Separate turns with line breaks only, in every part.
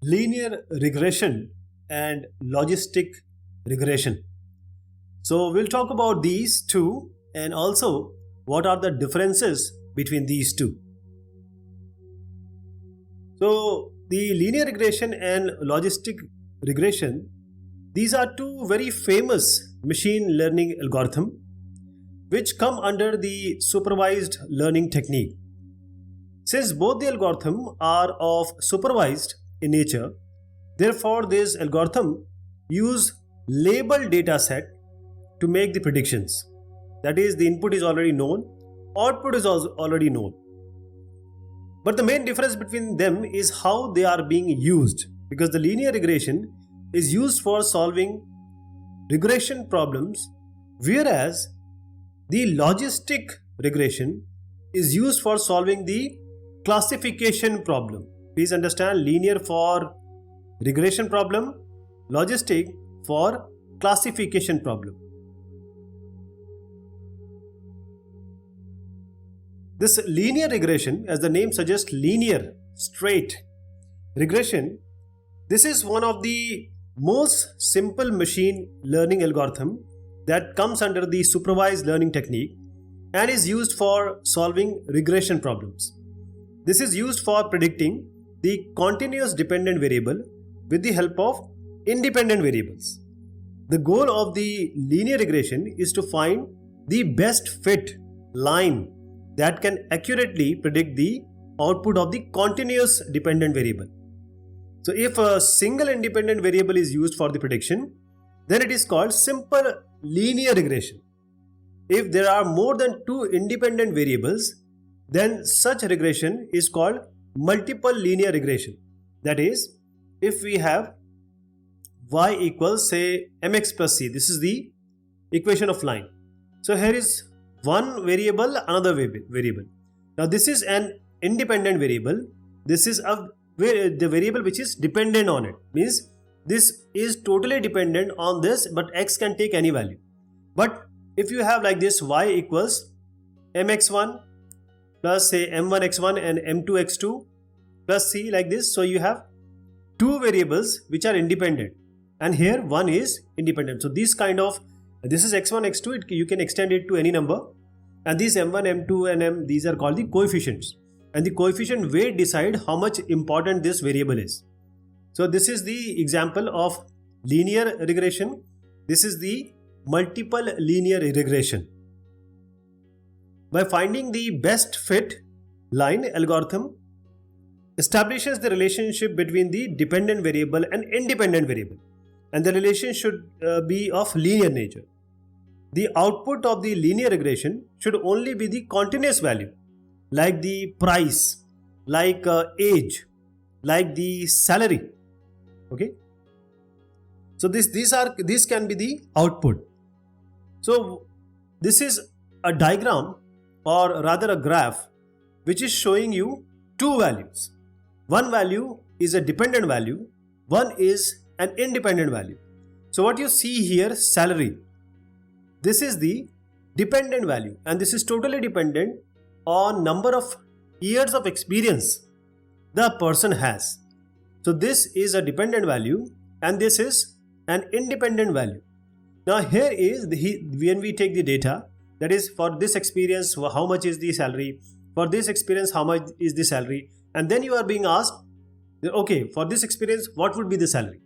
linear regression and logistic regression. So we'll talk about these two and also what are the differences between these two. So the linear regression and logistic regression, these are two very famous machine learning algorithms which come under the supervised learning technique. Since both the algorithms are of supervised in nature, therefore this algorithm use labeled data set to make the predictions. That is, the input is already known, output is also already known. But the main difference between them is how they are being used, because the linear regression is used for solving regression problems, whereas the logistic regression is used for solving the classification problem. Please understand, linear for regression problem, logistic for classification problem. This linear regression, as the name suggests, linear, straight regression, this is one of the most simple machine learning algorithm that comes under the supervised learning technique and is used for solving regression problems. This is used for predicting the continuous dependent variable with the help of independent variables. The goal of the linear regression is to find the best fit line that can accurately predict the output of the continuous dependent variable. So if a single independent variable is used for the prediction, then it is called simple linear regression. If there are more than two independent variables, then such regression is called multiple linear regression. That is, if we have y equals say mx plus c, this is the equation of line. So here is one variable, another variable. Now this is an independent variable. This is the variable which is dependent on it. Means this is totally dependent on this, but x can take any value. But if you have like this, y equals mx1 plus say m1x1 and m2x2 plus c, like this. So you have two variables which are independent, and here one is independent. So this is x1, x2, you can extend it to any number, and these m1, m2 and m, these are called the coefficients, and the coefficient weight decide how much important this variable is. So this is the example of linear regression. This is the multiple linear regression. By finding the best fit line, algorithm establishes the relationship between the dependent variable and independent variable, and the relation should be of linear nature. The output of the linear regression should only be the continuous value, like the price, like age, like the salary. Okay. So these can be the output. So this is a diagram, or rather a graph, which is showing you two values. One value is a dependent value, one is an independent value. So what you see here, salary, this is the dependent value, and this is totally dependent on number of years of experience the person has. So this is a dependent value and this is an independent value. Now here is when we take the data, that is, for this experience how much is the salary, for this experience how much is the salary, and then you are being asked, okay, for this experience what would be the salary.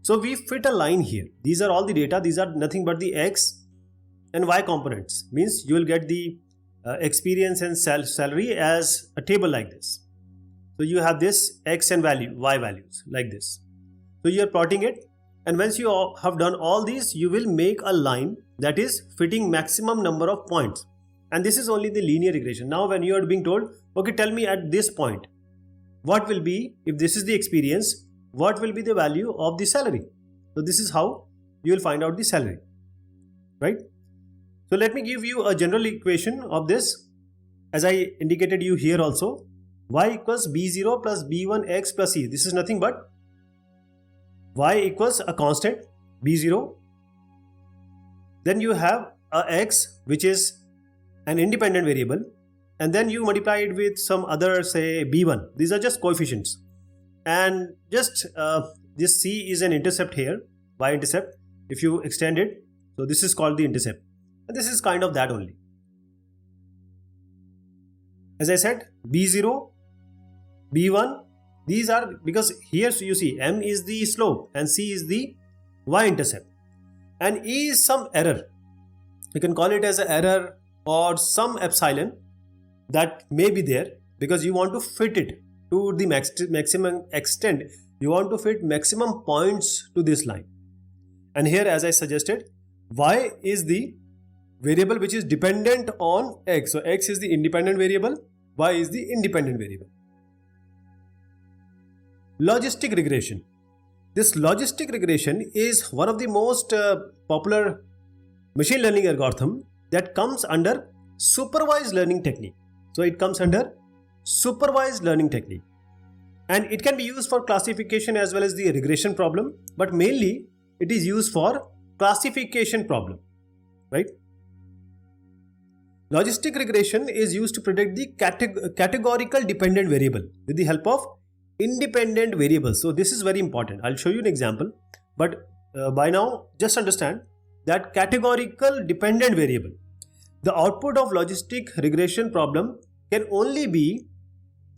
So we fit a line here. These are all the data. These are nothing but the x and y components. Means you will get the experience and salary as a table like this. So you have this x and y values like this. So you are plotting it, and once you have done all these, you will make a line that is fitting maximum number of points, and this is only the linear regression. Now when you are being told, okay, tell me at this point what will be, if this is the experience, what will be the value of the salary. So this is how you will find out the salary, right? So let me give you a general equation of this, as I indicated you here also. Y equals b0 plus b1 x plus c. This is nothing but y equals a constant b0. Then you have a x which is an independent variable, and then you multiply it with some other, say b1. These are just coefficients. and just this C is an intercept here, y-intercept. If you extend it, so this is called the intercept, and this is kind of that only. As I said, B0, B1, these are, because here you see M is the slope and C is the y-intercept, and E is some error. You can call it as an error or some epsilon that may be there, because you want to fit it to the maximum extent. You want to fit maximum points to this line. And here, as I suggested, y is the variable which is dependent on x. So x is the independent variable, y is the independent variable. Logistic regression. This logistic regression is one of the most popular machine learning algorithm that comes under supervised learning technique. So it comes under supervised learning technique, and it can be used for classification as well as the regression problem, but mainly it is used for classification problem, right? Logistic regression is used to predict the categorical dependent variable with the help of independent variables. So this is very important. I'll show you an example, but by now just understand that categorical dependent variable, the output of logistic regression problem can only be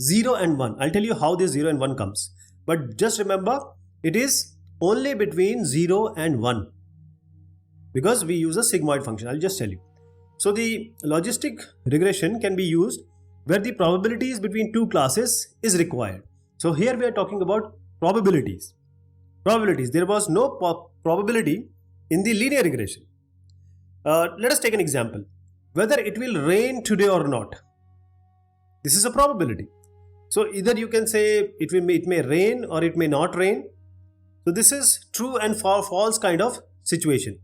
0 and 1. I'll tell you how this 0 and 1 comes, but just remember it is only between 0 and 1 because we use a sigmoid function. I'll just tell you. So the logistic regression can be used where the probabilities between two classes is required. So here we are talking about probabilities. There was no probability in the linear regression. Let us take an example. Whether it will rain today or not. This is a probability. So either you can say it may rain or it may not rain. So this is true and false kind of situation.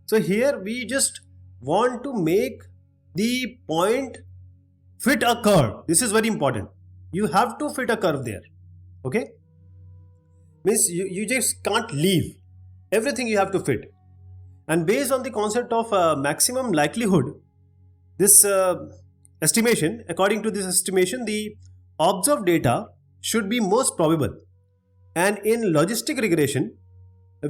So here we just want to make the point fit a curve. This is very important. You have to fit a curve there. Okay? Means you just can't leave. Everything you have to fit. And based on the concept of maximum likelihood, this estimation, according to this estimation, the observed data should be most probable. And in logistic regression,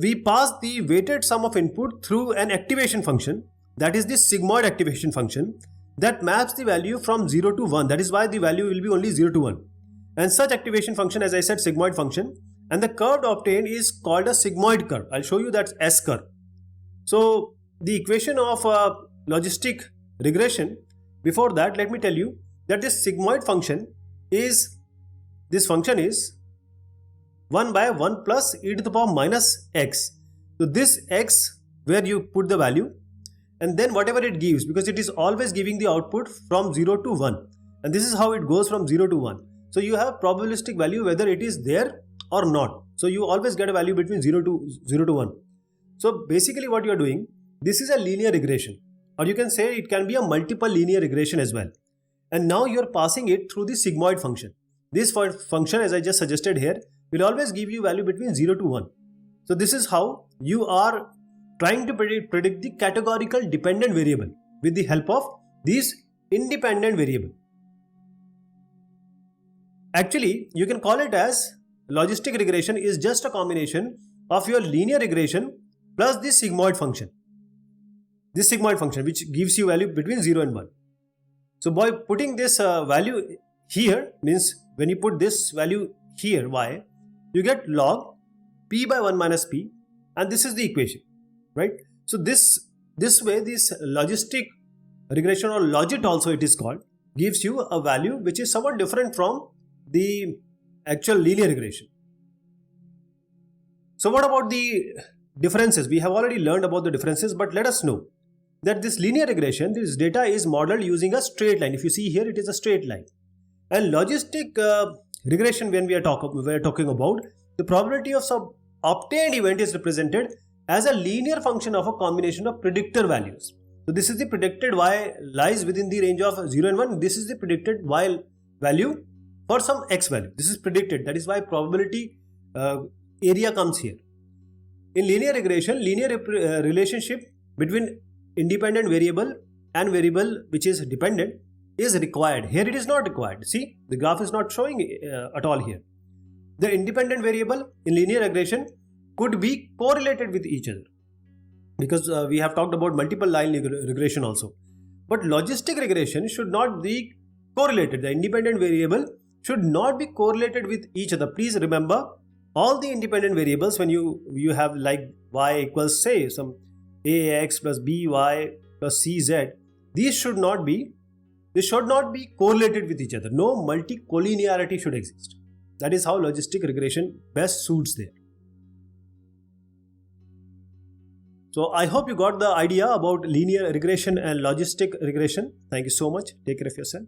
we pass the weighted sum of input through an activation function, that is the sigmoid activation function, that maps the value from 0 to 1. That is why the value will be only 0 to 1. And such activation function, as I said, sigmoid function, and the curve obtained is called a sigmoid curve. I'll show you that S curve. So the equation of logistic regression, before that let me tell you that this sigmoid function is, this function is 1 by 1 plus e to the power minus x. So this x where you put the value and then whatever it gives, because it is always giving the output from 0 to 1, and this is how it goes from 0 to 1. So you have probabilistic value whether it is there or not. So you always get a value between 0 to 1. So basically what you are doing, this is a linear regression, or you can say it can be a multiple linear regression as well. And now you are passing it through the sigmoid function. This function, as I just suggested here, will always give you value between 0 to 1. So this is how you are trying to predict the categorical dependent variable with the help of these independent variable. Actually, you can call it as logistic regression is just a combination of your linear regression plus the sigmoid function. This sigmoid function which gives you value between 0 and 1. So by putting this value here, means when you put this value here, y, you get log p by 1 minus p, and this is the equation, right? So this way, this logistic regression, or logit also it is called, gives you a value which is somewhat different from the actual linear regression. So what about the differences? We have already learned about the differences, but let us know that this linear regression, this data is modeled using a straight line. If you see here, it is a straight line. And logistic regression, when we are talking about, the probability of some obtained event is represented as a linear function of a combination of predictor values. So this is the predicted y lies within the range of 0 and 1. This is the predicted y value for some x value. This is predicted. That is why probability area comes here. In linear regression, linear relationship between independent variable and variable which is dependent is required. Here it is not required. See, the graph is not showing at all here. the independent variable in linear regression could be correlated with each other, because we have talked about multiple line regression also. But logistic regression should not be correlated. The independent variable should not be correlated with each other. Please remember, all the independent variables, when you have like y equals, say, some ax plus by plus cz, these should not be correlated with each other. No multicollinearity should exist. That is how logistic regression best suits there. So I hope you got the idea about linear regression and logistic regression. Thank you so much. Take care of yourself.